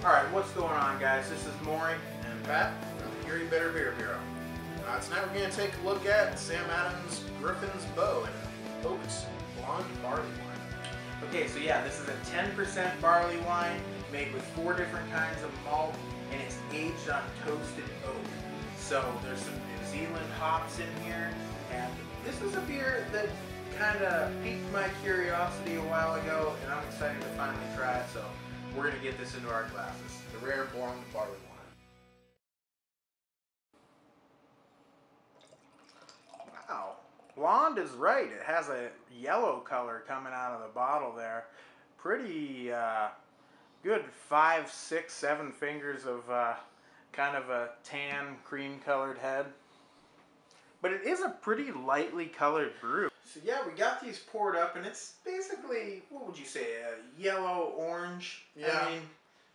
Alright, what's going on, guys? This is Maury. And Pat from the Erie Better Beer Bureau. Tonight we're going to take a look at Sam Adams' Griffin's Bow and Oats Blonde Barley Wine. Okay, so yeah, this is a 10% barley wine made with 4 different kinds of malt, and it's aged on toasted oak. So there's some New Zealand hops in here, and this is a beer that kind of piqued my curiosity a while ago, and I'm excited to finally try it, so we're going to get this into our glasses. The rare blonde barley wine. Wow. Blonde is right. It has a yellow color coming out of the bottle there. Pretty good 5, 6, 7 fingers of kind of a tan cream colored head. But it is a pretty lightly colored brew. So yeah, we got these poured up, and it's basically, what would you say, a yellow-orange? Yeah. I mean,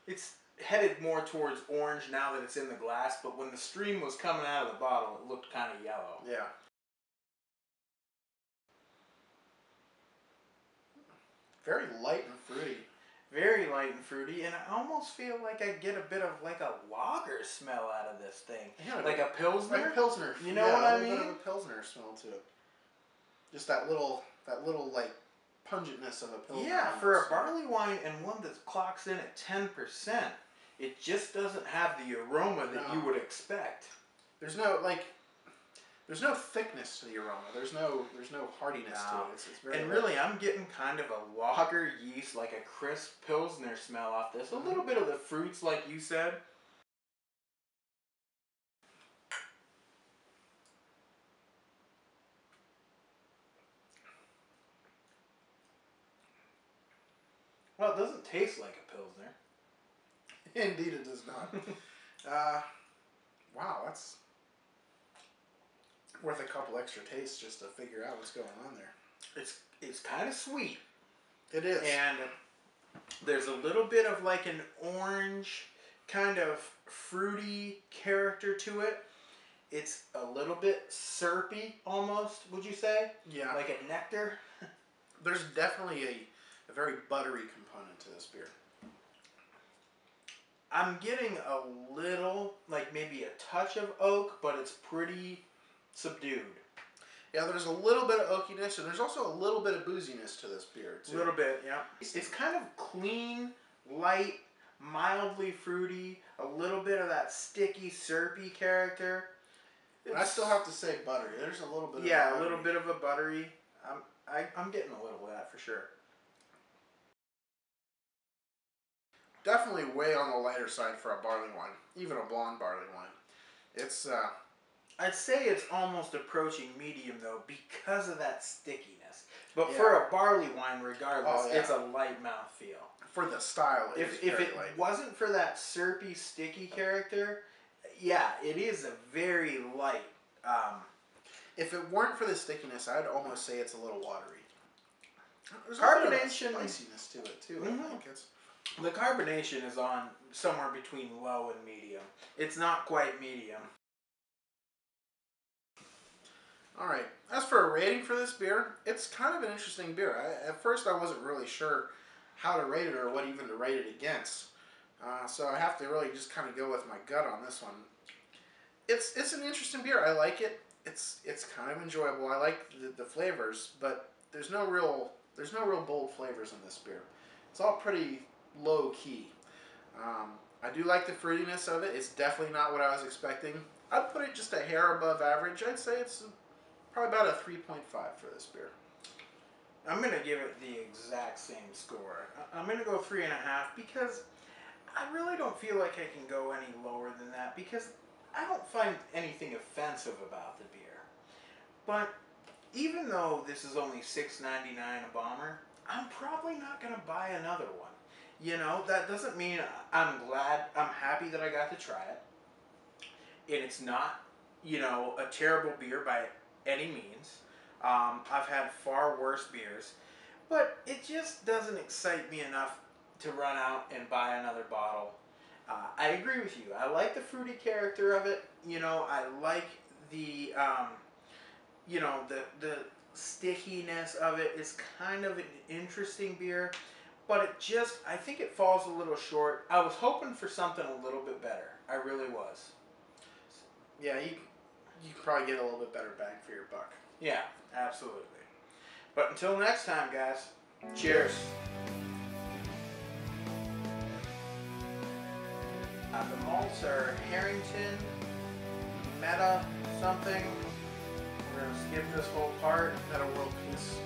it's headed more towards orange now that it's in the glass, but when the stream was coming out of the bottle, it looked kind of yellow. Yeah. Very light and fruity. Very light and fruity, and I almost feel like I get a bit of like a lager smell out of this thing. Yeah, like a Pilsner? Like a Pilsner. You know what I mean? A little bit of a Pilsner smell to it. Just that little like pungentness of a Pilsner. Yeah, for a barley wine and one that clocks in at 10%, it just doesn't have the aroma that you would expect. There's no thickness to the aroma. There's no hardiness to it. It's very and really, I'm getting kind of a lager yeast, like a crisp Pilsner smell off this. A little bit of the fruits, like you said. Well, it doesn't taste like a Pilsner. Indeed it does not. Wow, that's worth a couple extra tastes just to figure out what's going on there. It's kind of sweet. It is. And there's a little bit of like an orange kind of fruity character to it. It's a little bit syrupy almost, would you say? Yeah. Like a nectar. There's definitely a very buttery component to this beer. I'm getting a little, like maybe a touch of oak, but it's pretty subdued. Yeah, there's a little bit of oakiness, and there's also a little bit of booziness to this beer, too. A little bit, yeah. It's kind of clean, light, mildly fruity, a little bit of that sticky, syrupy character. I still have to say buttery. There's a little bit of a little bit of a buttery. I'm getting a little of that for sure. Definitely way on the lighter side for a barley wine, even a blonde barley wine. It's I'd say it's almost approaching medium though because of that stickiness. But for a barley wine, regardless, it's a light mouthfeel. For the style, if it wasn't for that syrupy, sticky character, yeah, it is a very light. If it weren't for the stickiness, I'd almost say it's a little watery. There's Carbonation, a bit of spiciness to it too. I think the carbonation is on somewhere between low and medium. It's not quite medium. Alright, as for a rating for this beer, it's kind of an interesting beer. At first I wasn't really sure how to rate it or what even to rate it against. So I have to really just kind of go with my gut on this one. It's an interesting beer. I like it. It's kind of enjoyable. I like the flavors, but there's no real bold flavors in this beer. It's all pretty low key. I do like the fruitiness of it. It's definitely not what I was expecting. I'd put it just a hair above average. I'd say it's probably about a 3.5 for this beer. I'm going to give it the exact same score. I'm going to go 3.5 because I really don't feel like I can go any lower than that because I don't find anything offensive about the beer. But even though this is only $6.99 a bomber, I'm probably not going to buy another one. You know, that doesn't mean I'm happy that I got to try it. And it's not, you know, a terrible beer by any means. I've had far worse beers. But it just doesn't excite me enough to run out and buy another bottle. I agree with you. I like the fruity character of it. You know, I like the, you know, the stickiness of it. It's kind of an interesting beer. but I think it falls a little short. I was hoping for something a little bit better. I really was. Yeah, you could probably get a little bit better bang for your buck. Yeah, absolutely. But until next time, guys, cheers. The malts are Harrington, Meta something. We're going to skip this whole part. Meta world peace.